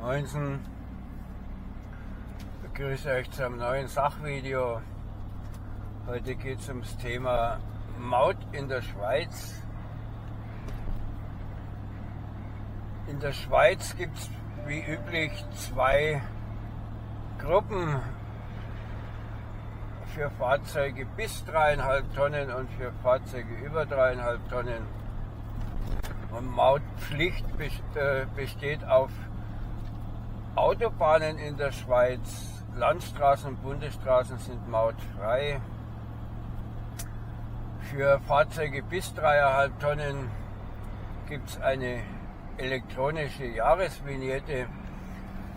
Moinsen, ich begrüße euch zu einem neuen Sachvideo. Heute geht es ums Thema Maut in der Schweiz. In der Schweiz gibt es wie üblich zwei Gruppen für Fahrzeuge bis 3,5 Tonnen und für Fahrzeuge über 3,5 Tonnen. Und Mautpflicht besteht auf Autobahnen in der Schweiz. Landstraßen und Bundesstraßen sind mautfrei. Für Fahrzeuge bis 3,5 Tonnen gibt es eine elektronische Jahresvignette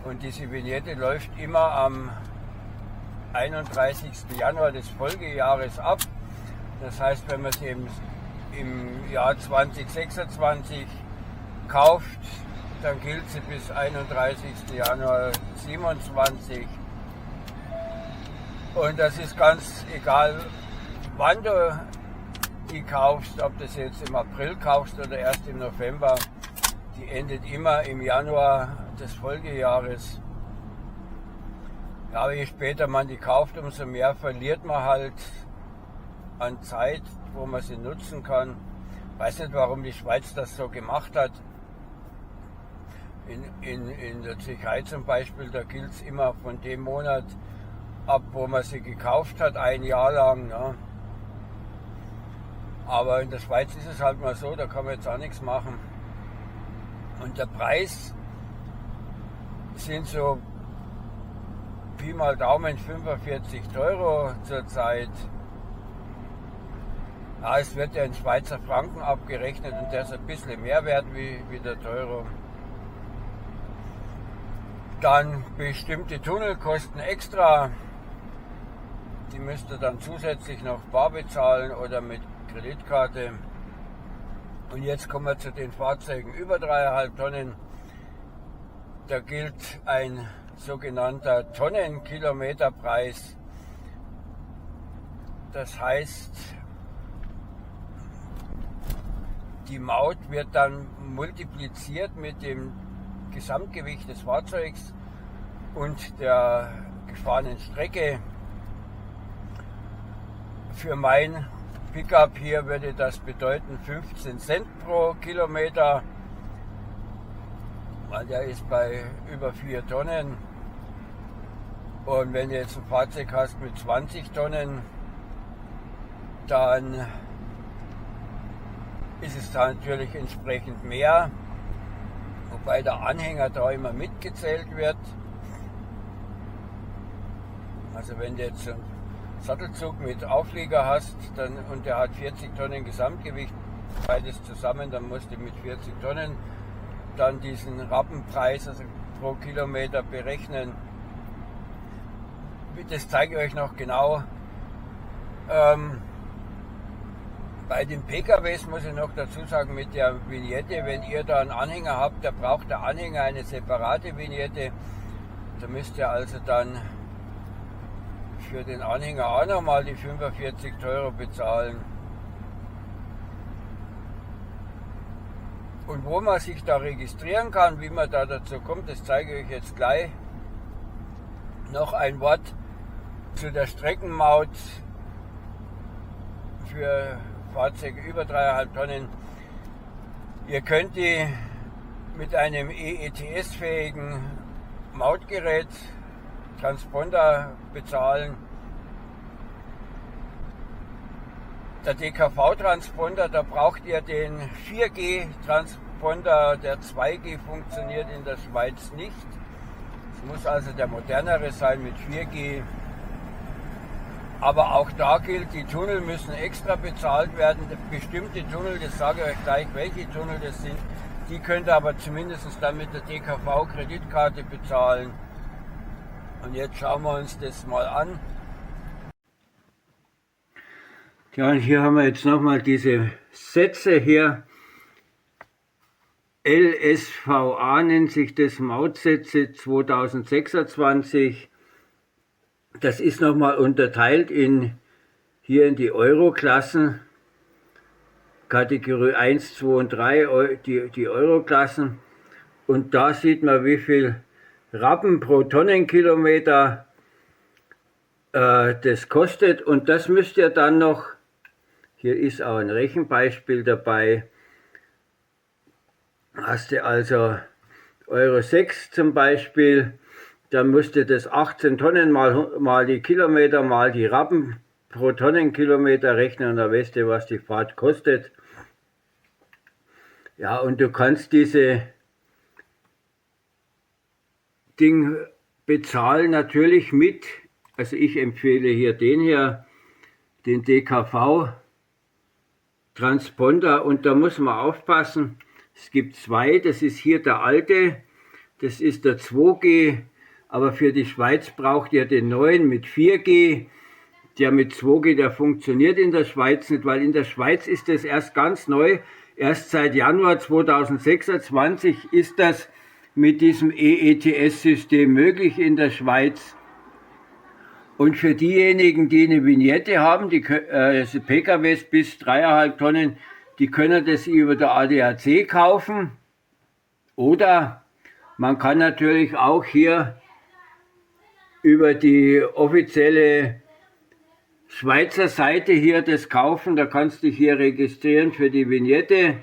und diese Vignette läuft immer am 31. Januar des Folgejahres ab. Das heißt, wenn man sie im Jahr 2026 kauft, dann gilt sie bis 31. Januar 2027. Und das ist ganz egal, wann du die kaufst, ob du sie jetzt im April kaufst oder erst im November. Die endet immer im Januar des Folgejahres. Ja, aber je später man die kauft, umso mehr verliert man halt an Zeit, wo man sie nutzen kann. Ich weiß nicht, warum die Schweiz das so gemacht hat. In der Tschechei zum Beispiel, da gilt es immer von dem Monat ab, wo man sie gekauft hat, ein Jahr lang. Ne? Aber in der Schweiz ist es halt mal so, da kann man jetzt auch nichts machen. Und der Preis sind so Pi mal Daumen 45 € zurzeit. Ja, es wird ja in Schweizer Franken abgerechnet und der ist ein bisschen mehr wert wie der Euro. Dann bestimmte Tunnelkosten extra, die müsst ihr dann zusätzlich noch bar bezahlen oder mit Kreditkarte. Und jetzt kommen wir zu den Fahrzeugen über 3,5 Tonnen. Da gilt ein sogenannter Tonnenkilometerpreis. Das heißt, die Maut wird dann multipliziert mit dem Gesamtgewicht des Fahrzeugs und der gefahrenen Strecke. Für mein Pickup hier würde das bedeuten 15 Cent pro Kilometer, weil der ist bei über 4 Tonnen. Und wenn du jetzt ein Fahrzeug hast mit 20 Tonnen, dann ist es da natürlich entsprechend mehr, wobei der Anhänger da immer mitgezählt wird. Also wenn du jetzt einen Sattelzug mit Auflieger hast und der hat 40 Tonnen Gesamtgewicht, beides zusammen, dann musst du mit 40 Tonnen dann diesen Rappenpreis also pro Kilometer berechnen. Das zeige ich euch noch genau. Bei den PKWs muss ich noch dazu sagen, mit der Vignette, wenn ihr da einen Anhänger habt, da braucht der Anhänger eine separate Vignette. Da müsst ihr also dann für den Anhänger auch nochmal die 45 € bezahlen. Und wo man sich da registrieren kann, wie man da dazu kommt, das zeige ich euch jetzt gleich. Noch ein Wort zu der Streckenmaut für Fahrzeuge über 3,5 Tonnen. Ihr könnt die mit einem EETS-fähigen Mautgerät, Transponder, bezahlen. Der DKV-Transponder, da braucht ihr den 4G-Transponder, der 2G funktioniert in der Schweiz nicht. Es muss also der modernere sein mit 4G. Aber auch da gilt, die Tunnel müssen extra bezahlt werden. Bestimmte Tunnel, das sage ich euch gleich, welche Tunnel das sind, die könnt ihr aber zumindest dann mit der DKV-Kreditkarte bezahlen. Und jetzt schauen wir uns das mal an. Ja, und hier haben wir jetzt nochmal diese Sätze hier. LSVA nennt sich das, Mautsätze 2026. Das ist nochmal unterteilt hier in die Euro-Klassen. Kategorie 1, 2 und 3, die Euro-Klassen. Und da sieht man, wie viel Rappen pro Tonnenkilometer das kostet, und das müsst ihr dann noch, hier ist auch ein Rechenbeispiel dabei, hast du also Euro 6 zum Beispiel, dann musst du das 18 Tonnen mal die Kilometer mal die Rappen pro Tonnenkilometer rechnen, und da weißt du, was die Fahrt kostet. Ja, und du kannst diese Ding bezahlen natürlich mit, also ich empfehle hier den hier, den DKV Transponder, und da muss man aufpassen, es gibt zwei, das ist hier der alte, das ist der 2G, aber für die Schweiz braucht ihr den neuen mit 4G, der mit 2G, der funktioniert in der Schweiz nicht, weil in der Schweiz ist das erst ganz neu, erst seit Januar 2026 ist das mit diesem EETS-System möglich in der Schweiz. Und für diejenigen, die eine Vignette haben, die also PKWs bis 3,5 Tonnen, die können das über der ADAC kaufen. Oder man kann natürlich auch hier über die offizielle Schweizer Seite hier das kaufen. Da kannst du dich hier registrieren für die Vignette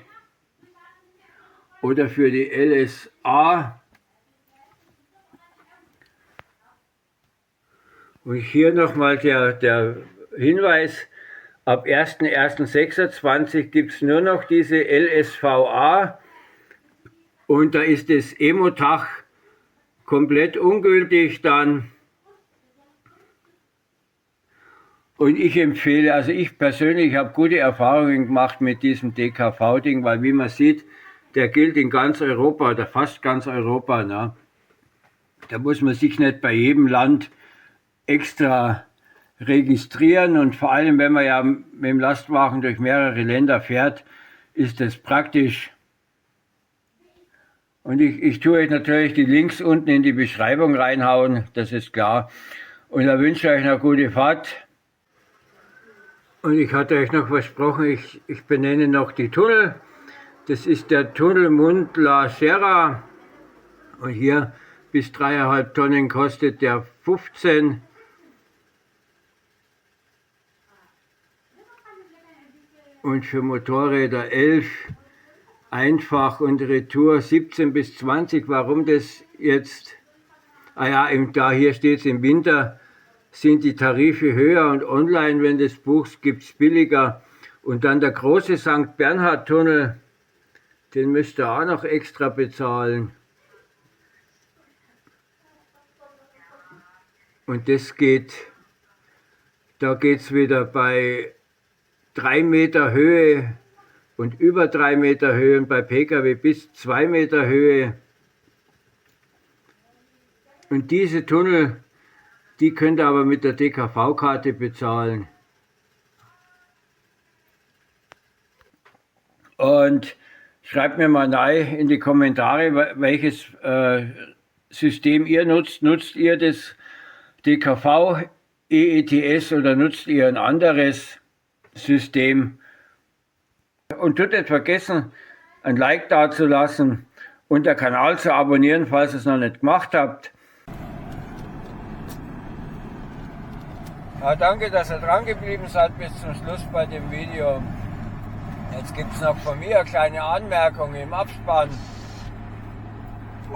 oder für die LSA. Und hier nochmal der Hinweis, ab 1.1.26 gibt es nur noch diese LSVA, und da ist das Emotach komplett ungültig dann. Und ich empfehle, also ich persönlich habe gute Erfahrungen gemacht mit diesem DKV-Ding, weil wie man sieht, der gilt in ganz Europa oder fast ganz Europa. Ne? Da muss man sich nicht bei jedem Land extra registrieren, und vor allem, wenn man ja mit dem Lastwagen durch mehrere Länder fährt, ist das praktisch. Und ich tue euch natürlich die Links unten in die Beschreibung reinhauen, das ist klar. Und da wünsche ich euch eine gute Fahrt. Und ich hatte euch noch versprochen, ich benenne noch die Tunnel. Das ist der Tunnel Mund La Serra. Und hier bis 3,5 Tonnen kostet der 15. Und für Motorräder 11, einfach, und Retour 17 bis 20. Warum das jetzt? Ah ja, da hier steht es, im Winter sind die Tarife höher, und online, wenn du das buchst, gibt es billiger. Und dann der große St. Bernhard Tunnel, den müsst ihr auch noch extra bezahlen. Und das geht, da geht es wieder bei 3 Meter Höhe und über 3 Meter Höhe, und bei Pkw bis 2 Meter Höhe. Und diese Tunnel, die könnt ihr aber mit der DKV-Karte bezahlen. Und schreibt mir mal rein in die Kommentare, welches System ihr nutzt. Nutzt ihr das DKV, EETS, oder nutzt ihr ein anderes System? Und tut nicht vergessen, ein Like dazulassen und den Kanal zu abonnieren, falls ihr es noch nicht gemacht habt. Ja, danke, dass ihr dran geblieben seid bis zum Schluss bei dem Video. Jetzt gibt es noch von mir eine kleine Anmerkung im Abspann.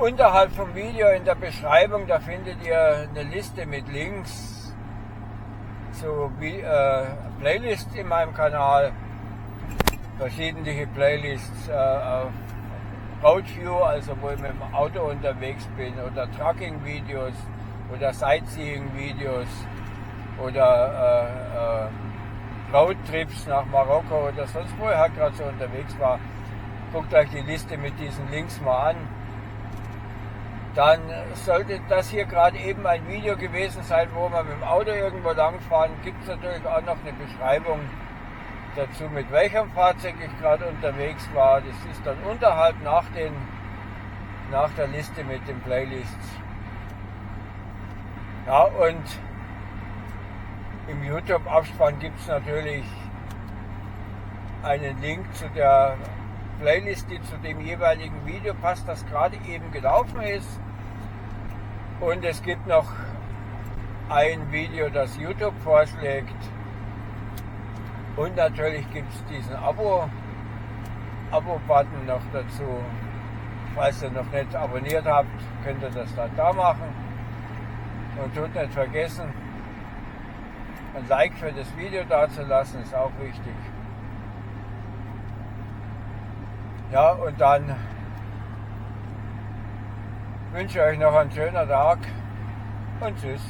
Unterhalb vom Video in der Beschreibung, da findet ihr eine Liste mit Links zu Playlists in meinem Kanal. Verschiedene Playlists auf Roadview, also wo ich mit dem Auto unterwegs bin, oder Trucking-Videos oder Sightseeing-Videos oder Roadtrips nach Marokko oder sonst wo ich halt gerade so unterwegs war. Guckt euch die Liste mit diesen Links mal an. Dann sollte das hier gerade eben ein Video gewesen sein, wo wir mit dem Auto irgendwo langfahren. Gibt es natürlich auch noch eine Beschreibung dazu, mit welchem Fahrzeug ich gerade unterwegs war. Das ist dann unterhalb nach der Liste mit den Playlists. Ja, und im YouTube-Abspann gibt es natürlich einen Link zu der Playlist, die zu dem jeweiligen Video passt, das gerade eben gelaufen ist. Und es gibt noch ein Video, das YouTube vorschlägt. Und natürlich gibt es diesen Abo-Button noch dazu. Falls ihr noch nicht abonniert habt, könnt ihr das dann da machen. Und tut nicht vergessen, ein Like für das Video dazulassen, ist auch wichtig. Ja, und dann wünsche ich euch noch einen schönen Tag und tschüss.